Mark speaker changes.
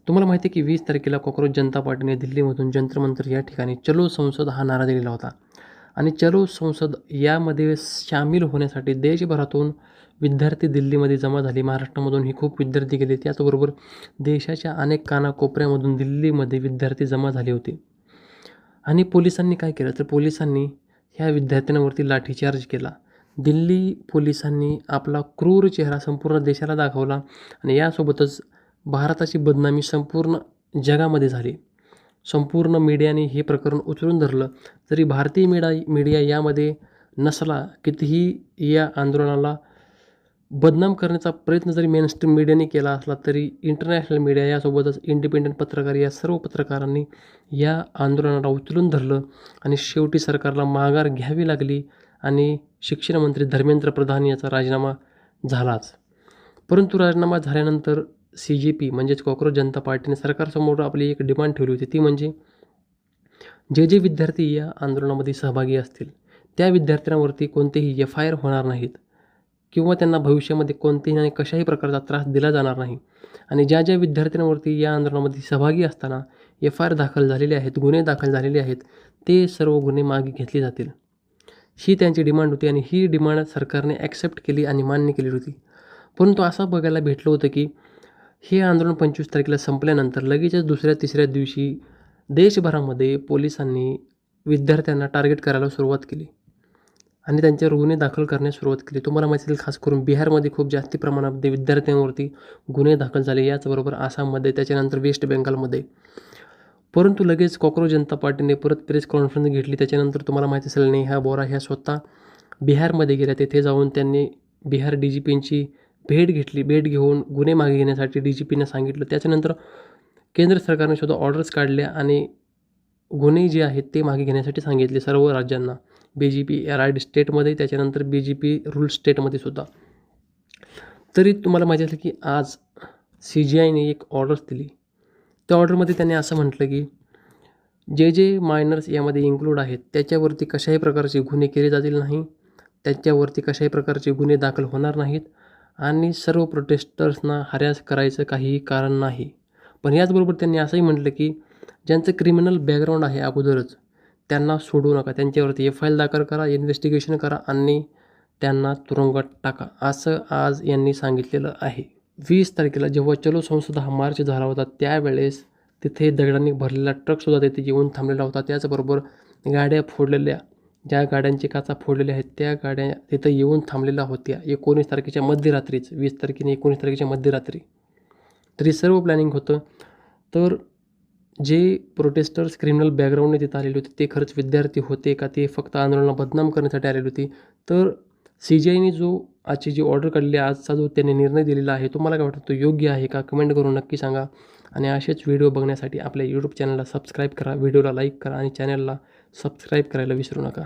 Speaker 1: तुम्हाला माहिती आहे की 20 तारखेला कॉकरोच जनता पार्टीने दिल्लीमधून जंतर मंतर या ठिकाणी चलो संसद हा नारा दिलेला होता. आणि चलो संसद यामध्ये सामील होण्यासाठी देशभरातून विद्यार्थी दिल्लीमध्ये जमा झाले. महाराष्ट्रामधूनही खूप विद्यार्थी गेले. त्याचबरोबर देशाच्या अनेक कानाकोपऱ्यामधून दिल्लीमध्ये विद्यार्थी जमा झाले होते. आणि पोलिसांनी काय केलं तर पोलिसांनी ह्या विद्यार्थ्यांवरती लाठीचार्ज केला. दिल्ली पोलिसांनी आपला क्रूर चेहरा संपूर्ण देशाला दाखवला आणि यासोबतच भारताची बदनामी संपूर्ण जगामध्ये झाली. संपूर्ण मीडियाने हे प्रकरण उचलून धरलं. जरी भारतीय मीडिया यामध्ये नसला, कितीही या आंदोलनाला बदनाम करण्याचा प्रयत्न जरी मेनस्ट्रीम मीडियाने केला असला, तरी इंटरनॅशनल मीडिया यासोबतच इंडिपेंडंट पत्रकार या सर्व पत्रकारांनी या आंदोलनाला उचलून धरलं आणि शेवटी सरकारला माघार घ्यावी लागली आणि शिक्षण मंत्री धर्मेंद्र प्रधान याचा राजीनामा झालाच. परंतु राजीनामा झाल्यानंतर CJP म्हणजेच कॉकरोच जनता पार्टीने सरकारसमोर आपली एक डिमांड ठेवली होती. ती म्हणजे जे विद्यार्थी या आंदोलनामध्ये सहभागी असतील त्या विद्यार्थ्यांवरती कोणतेही FIR होणार नाहीत किंवा त्यांना भविष्यामध्ये कोणतेही आणि कशाही प्रकारचा त्रास दिला जाणार नाही. आणि ज्या विद्यार्थ्यांवरती या आंदोलनामध्ये सहभागी असताना FIR दाखल झालेले आहेत, गुन्हे दाखल झालेले आहेत, ते सर्व गुन्हे मागे घेतले जातील. ही त्यांची डिमांड होती आणि ही डिमांड सरकारने ॲक्सेप्ट केली आणि मान्य केली होती. परंतु असं बघायला भेटलं होतं की हे आंदोलन 25 तारखेला संपल्यानंतर लगेचच दुसऱ्या तिसऱ्या दिवशी देशभरामध्ये पोलिसांनी विद्यार्थ्यांना टार्गेट करायला सुरुवात केली आणि त्यांच्यावर गुन्हे दाखल करण्यास सुरुवात केली. तुम्हाला माहिती असेल खास करून बिहारमध्ये खूप जास्त प्रमाणामध्ये विद्यार्थ्यांवरती गुन्हे दाखल झाले, याचबरोबर आसाममध्ये, त्याच्यानंतर वेस्ट बेंगालमध्ये. परंतु लगेच कॉकरोच जनता पार्टीने परत प्रेस कॉन्फरन्स घेतली. त्याच्यानंतर तुम्हाला माहिती असेल नेहा बोरा ह्या स्वतः बिहारमध्ये गेल्या. तेथे जाऊन त्यांनी बिहार DGPंची भेट घेतली. भेट घेऊन गुन्हे मागे घेण्यासाठी DGPनं सांगितलं. त्याच्यानंतर केंद्र सरकारने सुद्धा ऑर्डर्स काढल्या आणि गुन्हे जे आहेत ते मागे घेण्यासाठी सांगितले सर्व राज्यांना. BJP राईट स्टेटमध्ये, त्याच्यानंतर BJP रूल स्टेटमध्ये सुद्धा. तरी तुम्हाला माहिती असेल की आज CGIने एक ऑर्डर्स दिली. त्या ऑर्डरमध्ये त्यांनी असं म्हटलं की जे मायनर्स यामध्ये इन्क्लूड आहेत त्याच्यावरती कशाही प्रकारचे गुन्हे केले जातील नाही, त्यांच्यावरती कशाही प्रकारचे गुन्हे दाखल होणार नाहीत आणि सर्व प्रोटेस्टर्सना हरॅस करायचं काहीही कारण नाही. पण याचबरोबर त्यांनी असंही म्हटलं की ज्यांचं क्रिमिनल बॅकग्राऊंड आहे अगोदरच त्यांना सोडू नका, त्यांच्यावरती FIR दाखल करा, इन्व्हेस्टिगेशन करा आणि त्यांना तुरुंगात टाका, असं आज यांनी सांगितलेलं आहे. 20 तारखेला जेव्हा चलो संसद हा मार्च झाला होता त्यावेळेस तिथे दगडांनी भरलेला ट्रकसुद्धा तिथे येऊन थांबलेला होता. त्याचबरोबर गाड्या फोडलेल्या, ज्या गाड्यांची काचा फोडलेल्या आहेत त्या गाड्या तिथं येऊन थांबलेल्या होत्या 19 तारखेच्या मध्यरात्रीच. 20 तारखेने 19 तारखेच्या मध्यरात्री. तरी सर्व प्लॅनिंग होतं. तर जे प्रोटेस्टर्स क्रिमिनल बॅकग्राऊंडने तिथं आलेले होते ते खरंच विद्यार्थी होते का ते फक्त आंदोलनाला बदनाम करण्यासाठी आलेली होती. तर CGIने जो आजची जी ऑर्डर काढली, आजचा जो त्यांनी निर्णय दिलेला आहे, तुम्हाला काय वाटतं तो योग्य आहे का? कमेंट करून नक्की सांगा. आणि असेच व्हिडिओ बघण्यासाठी आपल्या YouTube चॅनलला सबस्क्राईब करा, व्हिडिओला लाईक करा आणि चॅनलला सबस्क्राईब करायला विसरू नका.